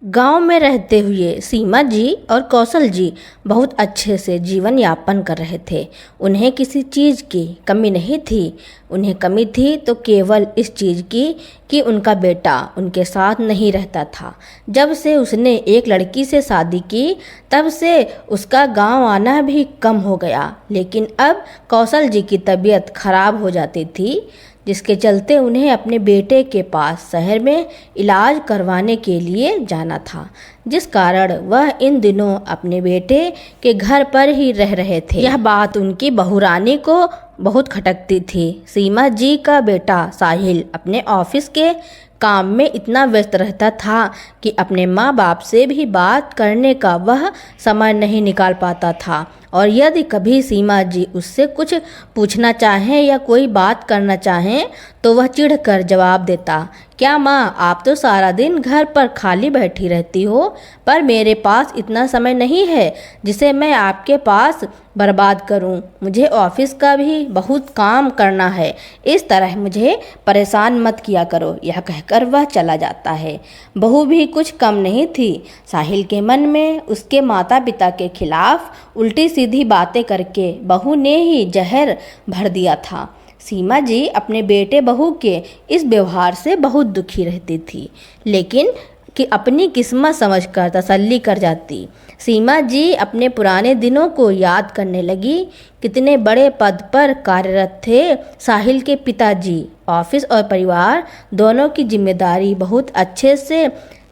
गांव में रहते हुए सीमा जी और कौशल जी बहुत अच्छे से जीवन यापन कर रहे थे। उन्हें किसी चीज़ की कमी नहीं थी। उन्हें कमी थी तो केवल इस चीज़ की कि उनका बेटा उनके साथ नहीं रहता था। जब से उसने एक लड़की से शादी की तब से उसका गांव आना भी कम हो गया। लेकिन अब कौशल जी की तबीयत खराब हो जाती थी, जिसके चलते उन्हें अपने बेटे के पास शहर में इलाज करवाने के लिए जाना था, जिस कारण वह इन दिनों अपने बेटे के घर पर ही रह रहे थे। यह बात उनकी बहुरानी को बहुत खटकती थी। सीमा जी का बेटा साहिल अपने ऑफिस के काम में इतना व्यस्त रहता था कि अपने माँ बाप से भी बात करने का वह समय नहीं निकाल पाता था। और यदि कभी सीमा जी उससे कुछ पूछना चाहें या कोई बात करना चाहें तो वह चिढ़कर जवाब देता, क्या माँ, आप तो सारा दिन घर पर खाली बैठी रहती हो, पर मेरे पास इतना समय नहीं है जिसे मैं आपके पास बर्बाद करूं। मुझे ऑफिस का भी बहुत काम करना है। इस तरह मुझे परेशान मत किया करो। यह कहकर वह चला जाता है। बहू भी कुछ कम नहीं थी। साहिल के मन में उसके माता पिता के खिलाफ उल्टी सीधी बातें करके बहू ने ही जहर भर दिया था। सीमा जी अपने बेटे बहू के इस व्यवहार से बहुत दुखी रहती थी, लेकिन कि अपनी किस्मत समझकर तसल्ली कर जाती। सीमा जी अपने पुराने दिनों को याद करने लगी। कितने बड़े पद पर कार्यरत थे साहिल के पिताजी। ऑफिस और परिवार दोनों की जिम्मेदारी बहुत अच्छे से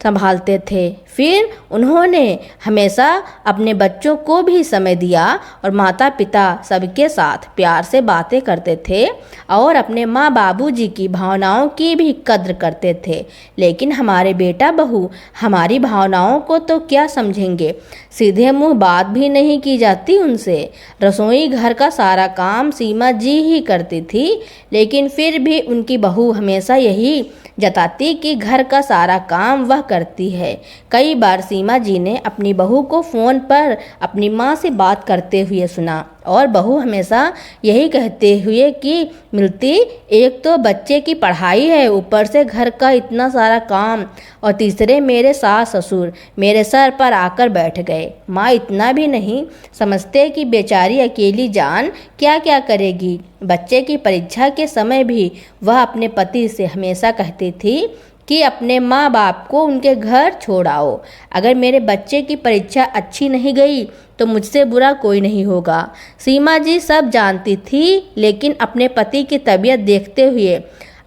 संभालते थे। फिर उन्होंने हमेशा अपने बच्चों को भी समय दिया और माता पिता सबके साथ प्यार से बातें करते थे और अपने माँ बाबूजी की भावनाओं की भी कद्र करते थे। लेकिन हमारे बेटा बहू हमारी भावनाओं को तो क्या समझेंगे। सीधे मुंह बात भी नहीं की जाती उनसे। रसोई घर का सारा काम सीमा जी ही करती थी, लेकिन फिर भी उनकी बहू हमेशा यही जताती कि घर का सारा काम वह करती है। कई बार सीमा जी ने अपनी बहू को फ़ोन पर अपनी माँ से बात करते हुए सुना और बहू हमेशा यही कहते हुए कि मिलती, एक तो बच्चे की पढ़ाई है, ऊपर से घर का इतना सारा काम, और तीसरे मेरे सास ससुर मेरे सर पर आकर बैठ गए। माँ इतना भी नहीं समझते कि बेचारी अकेली जान क्या क्या करेगी। बच्चे की परीक्षा के समय भी वह अपने पति से हमेशा कहती थी कि अपने माँ बाप को उनके घर छोड़ आओ। अगर मेरे बच्चे की परीक्षा अच्छी नहीं गई तो मुझसे बुरा कोई नहीं होगा। सीमा जी सब जानती थी, लेकिन अपने पति की तबीयत देखते हुए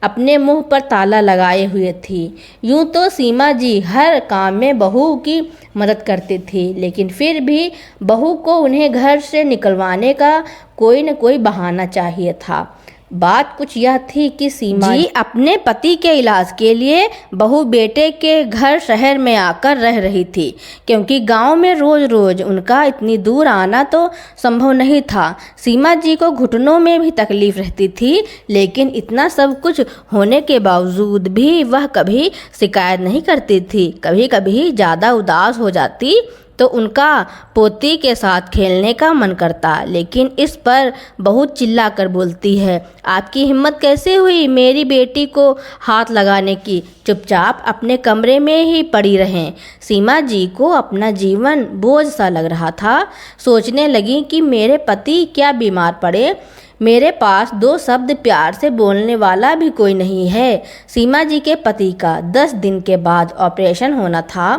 अपने मुंह पर ताला लगाए हुए थी। यूं तो सीमा जी हर काम में बहू की मदद करती थी, लेकिन फिर भी बहू को उन्हें घर से निकलवाने का कोई न कोई बहाना चाहिए था। बात कुछ यह थी कि सीमा जी अपने पति के इलाज के लिए बहू बेटे के घर शहर में आकर रह रही थी, क्योंकि गांव में रोज रोज उनका इतनी दूर आना तो संभव नहीं था। सीमा जी को घुटनों में भी तकलीफ रहती थी, लेकिन इतना सब कुछ होने के बावजूद भी वह कभी शिकायत नहीं करती थी। कभी कभी ज़्यादा उदास हो जाती तो उनका पोती के साथ खेलने का मन करता, लेकिन इस पर बहुत चिल्ला कर बोलती है, आपकी हिम्मत कैसे हुई मेरी बेटी को हाथ लगाने की, चुपचाप अपने कमरे में ही पड़ी रहें। सीमा जी को अपना जीवन बोझ सा लग रहा था। सोचने लगी कि मेरे पति क्या बीमार पड़े, मेरे पास दो शब्द प्यार से बोलने वाला भी कोई नहीं है। सीमा जी के पति का 10 दिन के बाद ऑपरेशन होना था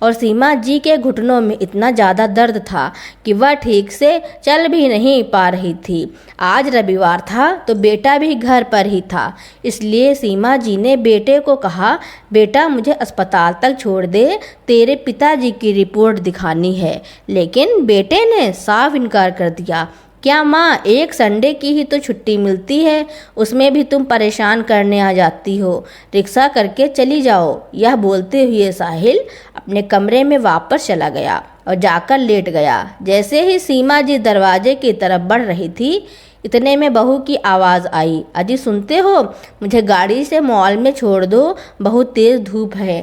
और सीमा जी के घुटनों में इतना ज़्यादा दर्द था कि वह ठीक से चल भी नहीं पा रही थी। आज रविवार था तो बेटा भी घर पर ही था, इसलिए सीमा जी ने बेटे को कहा, बेटा मुझे अस्पताल तक छोड़ दे, तेरे पिताजी की रिपोर्ट दिखानी है। लेकिन बेटे ने साफ इनकार कर दिया। क्या माँ, एक संडे की ही तो छुट्टी मिलती है, उसमें भी तुम परेशान करने आ जाती हो, रिक्शा करके चली जाओ। यह बोलते हुए साहिल अपने कमरे में वापस चला गया और जाकर लेट गया। जैसे ही सीमा जी दरवाजे की तरफ बढ़ रही थी, इतने में बहू की आवाज़ आई, अजी सुनते हो, मुझे गाड़ी से मॉल में छोड़ दो, बहुत तेज़ धूप है।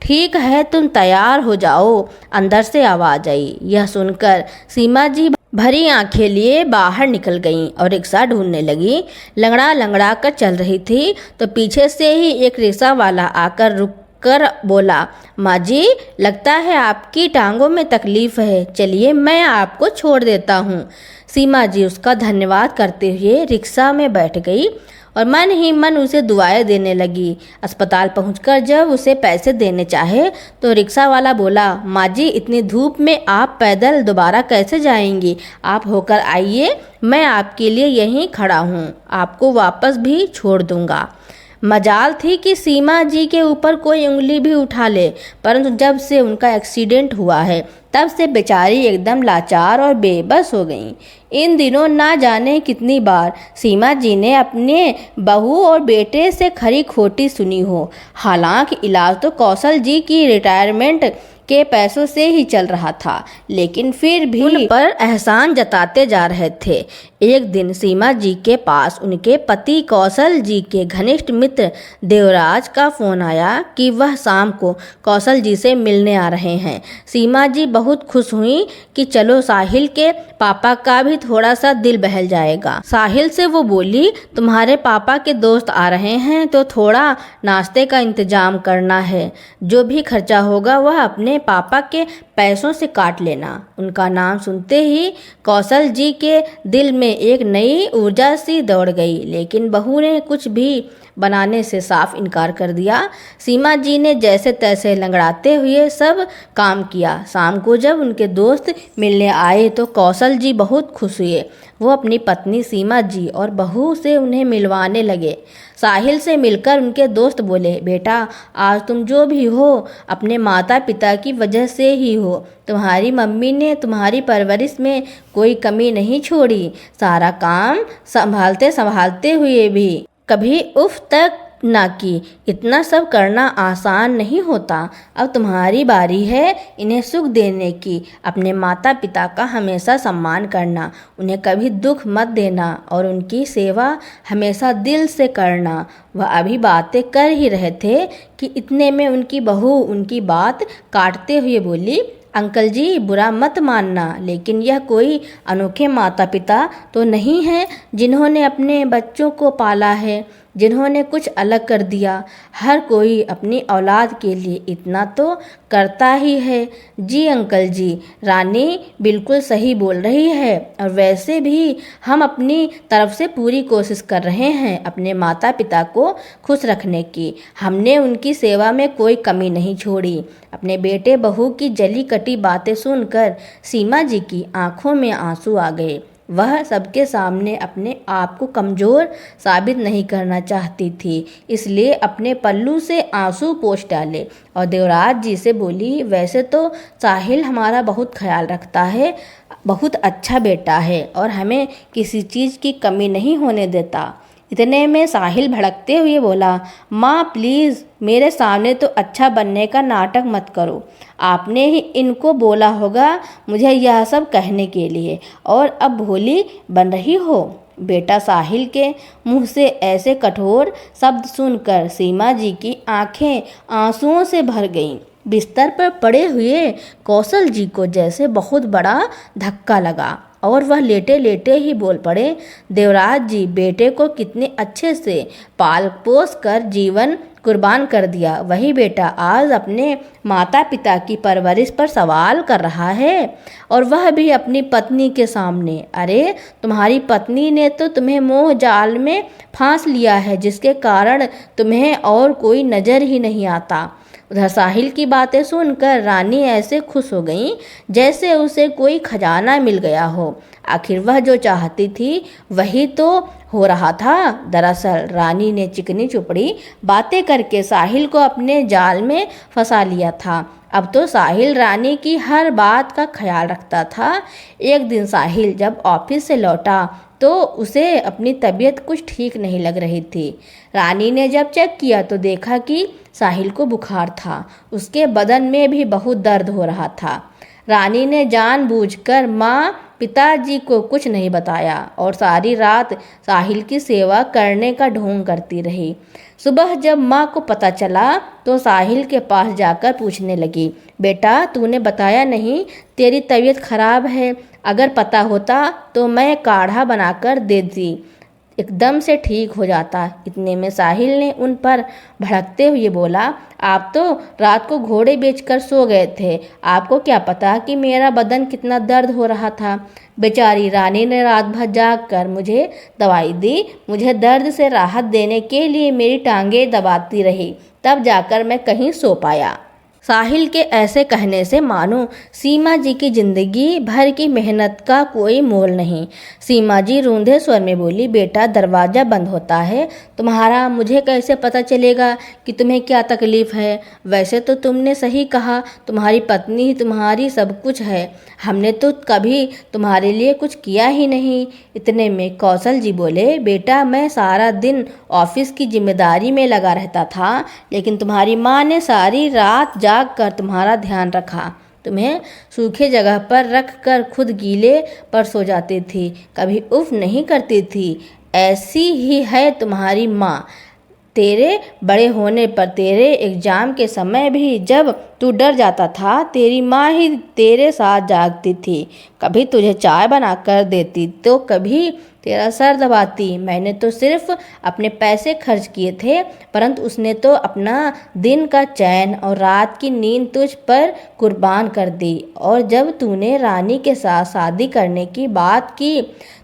ठीक है, तुम तैयार हो जाओ, अंदर से आवाज़ आई। यह सुनकर सीमा जी भरी आंखें लिए बाहर निकल गईं और रिक्शा ढूंढने लगी। लंगड़ा लंगड़ा कर चल रही थी तो पीछे से ही एक रिक्शा वाला आकर रुक कर बोला, माँ जी लगता है आपकी टांगों में तकलीफ है, चलिए मैं आपको छोड़ देता हूँ। सीमा जी उसका धन्यवाद करते हुए रिक्शा में बैठ गई और मन ही मन उसे दुआएं देने लगी। अस्पताल पहुंचकर जब उसे पैसे देने चाहे तो रिक्शा वाला बोला, माँ जी इतनी धूप में आप पैदल दोबारा कैसे जाएंगी, आप होकर आइए, मैं आपके लिए यहीं खड़ा हूँ, आपको वापस भी छोड़ दूंगा। मजाल थी कि सीमा जी के ऊपर कोई उंगली भी उठा ले, परंतु जब से उनका एक्सीडेंट हुआ है तब से बेचारी एकदम लाचार और बेबस हो गईं। इन दिनों ना जाने कितनी बार सीमा जी ने अपने बहू और बेटे से खरी खोटी सुनी हो। हालांकि इलाज तो कौशल जी की रिटायरमेंट के पैसों से ही चल रहा था, लेकिन फिर भी उन पर एहसान जताते जा रहे थे। एक दिन सीमा जी के पास उनके पति कौशल जी के घनिष्ठ मित्र देवराज का फोन आया कि वह शाम को कौशल जी से मिलने आ रहे हैं। सीमा जी बहुत खुश हुई कि चलो साहिल के पापा का भी थोड़ा सा दिल बहल जाएगा। साहिल से वो बोली, तुम्हारे पापा के दोस्त आ रहे हैं तो थोड़ा नाश्ते का इंतजाम करना है, जो भी खर्चा होगा वह अपने पापा के पैसों से काट लेना। उनका नाम सुनते ही कौशल जी के दिल में एक नई ऊर्जा सी दौड़ गई, लेकिन बहू ने कुछ भी बनाने से साफ इनकार कर दिया। सीमा जी ने जैसे तैसे लंगड़ाते हुए सब काम किया। शाम को जब उनके दोस्त मिलने आए तो कौशल जी बहुत खुश हुए। वो अपनी पत्नी सीमा जी और बहू से उन्हें मिलवाने लगे। साहिल से मिलकर उनके दोस्त बोले, बेटा आज तुम जो भी हो अपने माता पिता की वजह से ही हो। तुम्हारी मम्मी ने तुम्हारी परवरिश में कोई कमी नहीं छोड़ी, सारा काम संभालते संभालते हुए भी कभी उफ तक ना की। इतना सब करना आसान नहीं होता। अब तुम्हारी बारी है इन्हें सुख देने की। अपने माता पिता का हमेशा सम्मान करना, उन्हें कभी दुख मत देना और उनकी सेवा हमेशा दिल से करना। वह अभी बातें कर ही रहे थे कि इतने में उनकी बहू उनकी बात काटते हुए बोली, अंकल जी बुरा मत मानना, लेकिन यह कोई अनोखे माता पिता तो नहीं हैं जिन्होंने अपने बच्चों को पाला है, जिन्होंने कुछ अलग कर दिया। हर कोई अपनी औलाद के लिए इतना तो करता ही है। जी अंकल जी, रानी बिल्कुल सही बोल रही है, और वैसे भी हम अपनी तरफ से पूरी कोशिश कर रहे हैं अपने माता पिता को खुश रखने की। हमने उनकी सेवा में कोई कमी नहीं छोड़ी। अपने बेटे बहू की जली कटी बातें सुनकर सीमा जी की आंखों में आंसू आ गए। वह सबके सामने अपने आप को कमज़ोर साबित नहीं करना चाहती थी, इसलिए अपने पल्लू से आंसू पोंछ डाले और देवराज जी से बोली, वैसे तो साहिल हमारा बहुत ख्याल रखता है, बहुत अच्छा बेटा है और हमें किसी चीज़ की कमी नहीं होने देता। इतने में साहिल भड़कते हुए बोला, माँ प्लीज़ मेरे सामने तो अच्छा बनने का नाटक मत करो। आपने ही इनको बोला होगा मुझे यह सब कहने के लिए, और अब भोली बन रही हो। बेटा साहिल के मुंह से ऐसे कठोर शब्द सुनकर सीमा जी की आंखें आंसुओं से भर गईं। बिस्तर पर पड़े हुए कौशल जी को जैसे बहुत बड़ा धक्का लगा और वह लेटे लेटे ही बोल पड़े, देवराज जी बेटे को कितने अच्छे से पाल पोस कर जीवन कुर्बान कर दिया, वही बेटा आज अपने माता पिता की परवरिश पर सवाल कर रहा है, और वह भी अपनी पत्नी के सामने। अरे तुम्हारी पत्नी ने तो तुम्हें मोह जाल में फांस लिया है, जिसके कारण तुम्हें और कोई नज़र ही नहीं आता। उधर साहिल की बातें सुनकर रानी ऐसे खुश हो गई जैसे उसे कोई खजाना मिल गया हो। आखिर वह जो चाहती थी वही तो हो रहा था। दरअसल रानी ने चिकनी चुपड़ी बातें करके साहिल को अपने जाल में फंसा लिया था। अब तो साहिल रानी की हर बात का ख्याल रखता था। एक दिन साहिल जब ऑफिस से लौटा तो उसे अपनी तबीयत कुछ ठीक नहीं लग रही थी। रानी ने जब चेक किया तो देखा कि साहिल को बुखार था, उसके बदन में भी बहुत दर्द हो रहा था। रानी ने जानबूझकर माँ पिताजी को कुछ नहीं बताया और सारी रात साहिल की सेवा करने का ढोंग करती रही। सुबह जब माँ को पता चला तो साहिल के पास जाकर पूछने लगी, बेटा तूने बताया नहीं तेरी तबीयत खराब है, अगर पता होता तो मैं काढ़ा बनाकर दे दी। एकदम से ठीक हो जाता। इतने में साहिल ने उन पर भड़कते हुए बोला, आप तो रात को घोड़े बेचकर सो गए थे, आपको क्या पता कि मेरा बदन कितना दर्द हो रहा था। बेचारी रानी ने रात भर जाग कर मुझे दवाई दी, मुझे दर्द से राहत देने के लिए मेरी टांगें दबाती रही, तब जाकर मैं कहीं सो पाया। साहिल के ऐसे कहने से मानो सीमा जी की जिंदगी भर की मेहनत का कोई मोल नहीं। सीमा जी रूंधे स्वर में बोली, बेटा दरवाज़ा बंद होता है तुम्हारा, मुझे कैसे पता चलेगा कि तुम्हें क्या तकलीफ़ है। वैसे तो तुमने सही कहा, तुम्हारी पत्नी ही तुम्हारी सब कुछ है, हमने तो कभी तुम्हारे लिए कुछ किया ही नहीं। इतने में कौशल जी बोले, बेटा मैं सारा दिन ऑफिस की जिम्मेदारी में लगा रहता था, लेकिन तुम्हारी माँ ने सारी रात जाग कर तुम्हारा ध्यान रखा, तुम्हें सूखे जगह पर रख कर खुद गीले पर सो जाती थी, कभी उफ नहीं करती थी। ऐसी ही है तुम्हारी माँ। तेरे बड़े होने पर तेरे एग्जाम के समय भी जब तू डर जाता था, तेरी माँ ही तेरे साथ जागती थी, कभी तुझे चाय बना कर देती तो कभी तेरा सर दबाती। मैंने तो सिर्फ अपने पैसे खर्च किए थे, परंतु उसने तो अपना दिन का चैन और रात की नींद तुझ पर कुर्बान कर दी। और जब तूने रानी के साथ शादी करने की बात की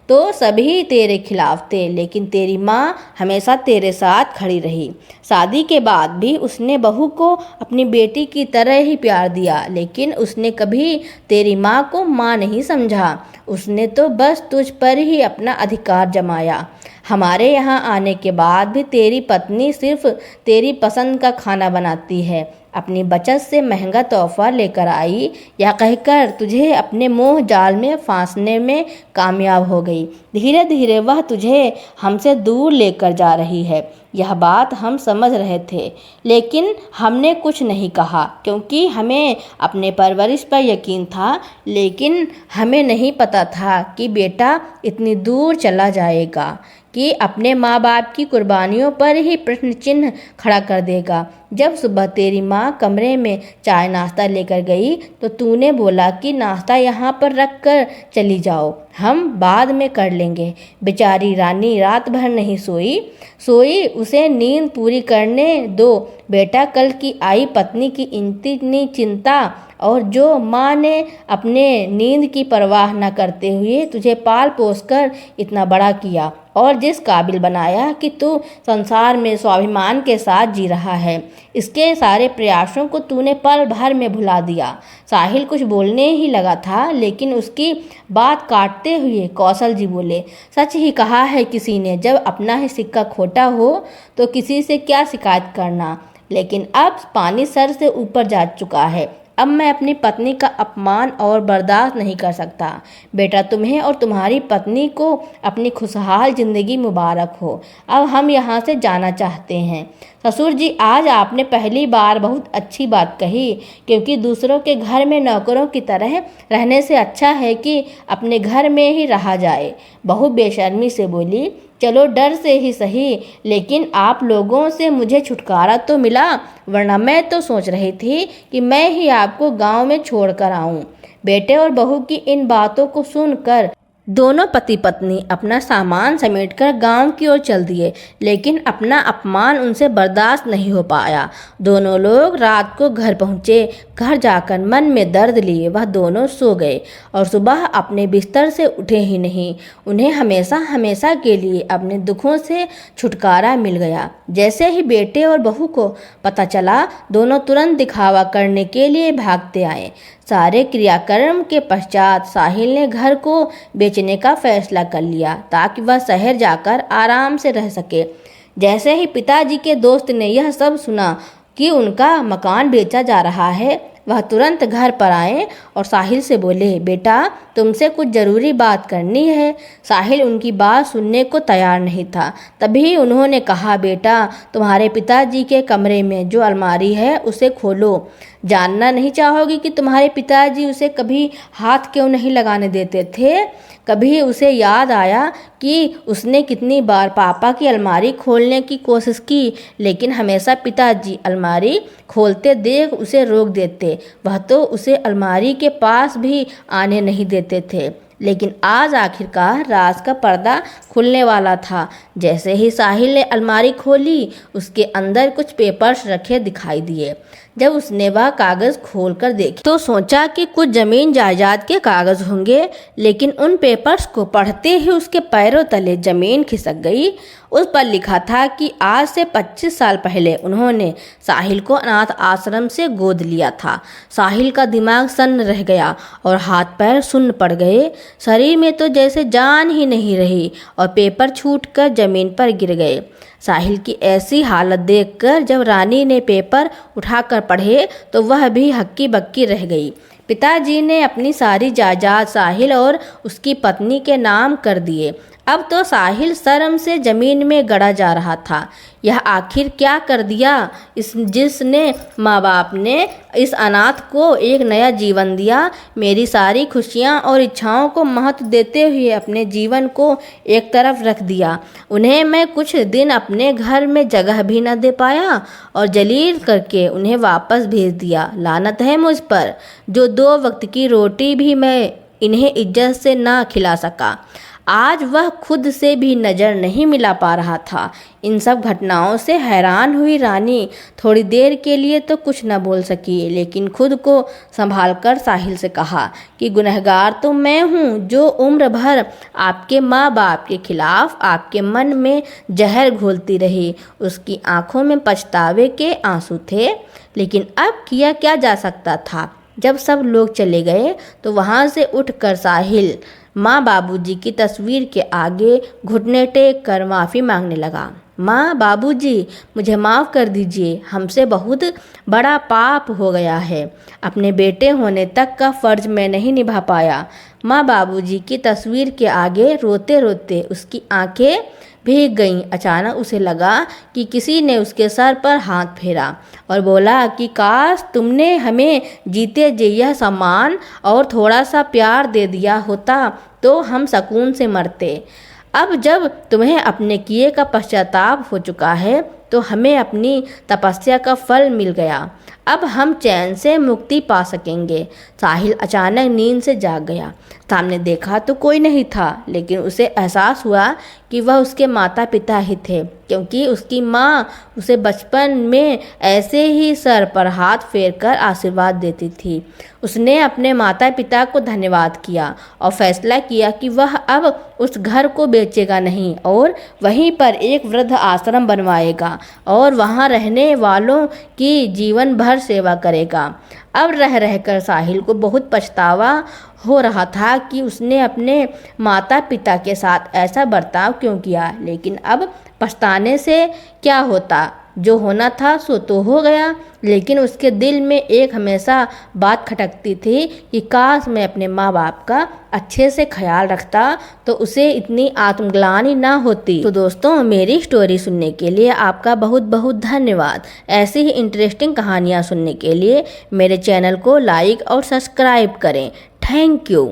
तो सभी तेरे खिलाफ थे, लेकिन तेरी माँ हमेशा तेरे साथ खड़ी रही। शादी के बाद भी उसने बहू को अपनी बेटी की तरह ही प्यार दिया, लेकिन उसने कभी तेरी माँ को माँ नहीं समझा। उसने तो बस तुझ पर ही अपना अधिकार जमाया। हमारे यहाँ आने के बाद भी तेरी पत्नी सिर्फ तेरी पसंद का खाना बनाती है, अपनी बचत से महंगा तोहफा लेकर आई, या कहकर तुझे अपने मोह जाल में फांसने में कामयाब हो गई। धीरे धीरे वह तुझे हमसे दूर लेकर जा रही है। यह बात हम समझ रहे थे, लेकिन हमने कुछ नहीं कहा, क्योंकि हमें अपने परवरिश पर यकीन था, लेकिन हमें नहीं पता था कि बेटा इतनी दूर चला जाएगा, कि अपने माँ बाप की कुर्बानियों पर ही प्रश्न चिन्ह खड़ा कर देगा। जब सुबह तेरी माँ कमरे में चाय नाश्ता लेकर गई तो तूने बोला कि नाश्ता यहाँ पर रख कर चली जाओ, हम बाद में कर लेंगे। बेचारी रानी रात भर नहीं सोई, उसे नींद पूरी करने दो। बेटा कल की आई पत्नी की इतनी चिंता, और जो माँ ने अपने नींद की परवाह न करते हुए तुझे पाल पोस कर इतना बड़ा किया और जिस काबिल बनाया कि तू संसार में स्वाभिमान के साथ जी रहा है, इसके सारे प्रयासों को तूने पल भर में भुला दिया। साहिल कुछ बोलने ही लगा था, लेकिन उसकी बात काटते हुए कौशल जी बोले, सच ही कहा है किसी ने, जब अपना ही सिक्का खोटा हो तो किसी से क्या शिकायत करना। लेकिन अब पानी सर से ऊपर जा चुका है, अब मैं अपनी पत्नी का अपमान और बर्दाश्त नहीं कर सकता। बेटा तुम्हें और तुम्हारी पत्नी को अपनी खुशहाल जिंदगी मुबारक हो। अब हम यहाँ से जाना चाहते हैं। ससुर जी, आज आपने पहली बार बहुत अच्छी बात कही, क्योंकि दूसरों के घर में नौकरों की तरह रहने से अच्छा है कि अपने घर में ही रहा जाए। बहू बेशर्मी से बोली, चलो डर से ही सही, लेकिन आप लोगों से मुझे छुटकारा तो मिला, वरना मैं तो सोच रही थी कि मैं ही आपको गांव में छोड़ कर आऊं। बेटे और बहू की इन बातों को सुनकर दोनों पति पत्नी अपना सामान समेटकर गांव की ओर चल दिए, लेकिन अपना अपमान उनसे बर्दाश्त नहीं हो पाया। दोनों लोग रात को घर पहुँचे। घर जाकर मन में दर्द लिए वह दोनों सो गए और सुबह अपने बिस्तर से उठे ही नहीं। उन्हें हमेशा हमेशा के लिए अपने दुखों से छुटकारा मिल गया। जैसे ही बेटे और बहू को पता चला, दोनों तुरंत दिखावा करने के लिए भागते आए। सारे क्रियाक्रम के पश्चात साहिल ने घर को बेचने का फैसला कर लिया, ताकि वह शहर जाकर आराम से रह सके। जैसे ही पिताजी के दोस्त ने यह सब सुना कि उनका मकान बेचा जा रहा है, वह तुरंत घर पर आए और साहिल से बोले, बेटा तुमसे कुछ ज़रूरी बात करनी है। साहिल उनकी बात सुनने को तैयार नहीं था। तभी उन्होंने कहा, बेटा तुम्हारे पिताजी के कमरे में जो अलमारी है उसे खोलो। जानना नहीं चाहोगी कि तुम्हारे पिताजी उसे कभी हाथ क्यों नहीं लगाने देते थे। कभी उसे याद आया कि उसने कितनी बार पापा की अलमारी खोलने की कोशिश की, लेकिन हमेशा पिताजी अलमारी खोलते देख उसे रोक देते। वह तो उसे अलमारी के पास भी आने नहीं देते थे। लेकिन आज आखिरकार राज का पर्दा खुलने वाला था। जैसे ही साहिल ने अलमारी खोली, उसके अंदर कुछ पेपर्स रखे दिखाई दिए। जब उसने वह कागज़ खोलकर देखे तो सोचा कि कुछ ज़मीन जायदाद के कागज़ होंगे, लेकिन उन पेपर्स को पढ़ते ही उसके पैरों तले ज़मीन खिसक गई। उस पर लिखा था कि आज से 25 साल पहले उन्होंने साहिल को अनाथ आश्रम से गोद लिया था। साहिल का दिमाग सन्न रह गया और हाथ पैर सुन्न पड़ गए। शरीर में तो जैसे जान ही नहीं रही और पेपर छूटकर ज़मीन पर गिर गए। साहिल की ऐसी हालत देखकर जब रानी ने पेपर उठाकर पढ़े तो वह भी हक्की बक्की रह गई। पिताजी ने अपनी सारी जायदाद साहिल और उसकी पत्नी के नाम कर दिए। अब तो साहिल शर्म से जमीन में गड़ा जा रहा था। यह आखिर क्या कर दिया जिसने माँ बाप ने इस अनाथ को एक नया जीवन दिया। मेरी सारी खुशियाँ और इच्छाओं को महत्व देते हुए अपने जीवन को एक तरफ रख दिया। उन्हें मैं कुछ दिन अपने घर में जगह भी न दे पाया और जलील करके उन्हें वापस भेज दिया। लानत है मुझ पर, जो 2 वक्त की रोटी भी मैं इन्हें इज्जत से ना खिला सका। आज वह खुद से भी नज़र नहीं मिला पा रहा था। इन सब घटनाओं से हैरान हुई रानी थोड़ी देर के लिए तो कुछ न बोल सकी, लेकिन खुद को संभालकर साहिल से कहा कि गुनहगार तो मैं हूँ, जो उम्र भर आपके माँ बाप के खिलाफ आपके मन में जहर घोलती रही। उसकी आंखों में पछतावे के आंसू थे, लेकिन अब किया क्या जा सकता था। जब सब लोग चले गए तो वहाँ से उठकर साहिल माँ बाबूजी की तस्वीर के आगे घुटने टेक कर माफ़ी मांगने लगा। माँ बाबूजी, मुझे माफ़ कर दीजिए, हमसे बहुत बड़ा पाप हो गया है। अपने बेटे होने तक का फ़र्ज मैं नहीं निभा पाया। माँ बाबूजी की तस्वीर के आगे रोते रोते उसकी आंखें भीग गईं। अचानक उसे लगा कि किसी ने उसके सर पर हाथ फेरा और बोला कि काश तुमने हमें जीते जी यह सम्मान और थोड़ा सा प्यार दे दिया होता तो हम सुकून से मरते। अब जब तुम्हें अपने किए का पश्चाताप हो चुका है तो हमें अपनी तपस्या का फल मिल गया। अब हम चैन से मुक्ति पा सकेंगे। साहिल अचानक नींद से जाग गया। सामने देखा तो कोई नहीं था, लेकिन उसे एहसास हुआ कि वह उसके माता पिता ही थे, क्योंकि उसकी माँ उसे बचपन में ऐसे ही सर पर हाथ फेरकर आशीर्वाद देती थी। उसने अपने माता पिता को धन्यवाद किया और फैसला किया कि वह अब उस घर को बेचेगा नहीं और वहीं पर एक वृद्ध आश्रम बनवाएगा और वहाँ रहने वालों की जीवन भर सेवा करेगा। अब रह रहकर साहिल को बहुत पछतावा हो रहा था कि उसने अपने माता पिता के साथ ऐसा बर्ताव क्यों किया, लेकिन अब पछताने से क्या होता। जो होना था सो तो हो गया, लेकिन उसके दिल में एक हमेशा बात खटकती थी कि काश मैं अपने माँ बाप का अच्छे से ख्याल रखता तो उसे इतनी आत्मग्लानि ना होती। तो दोस्तों, मेरी स्टोरी सुनने के लिए आपका बहुत बहुत धन्यवाद। ऐसी ही इंटरेस्टिंग कहानियाँ सुनने के लिए मेरे चैनल को लाइक और सब्सक्राइब करें। Thank you.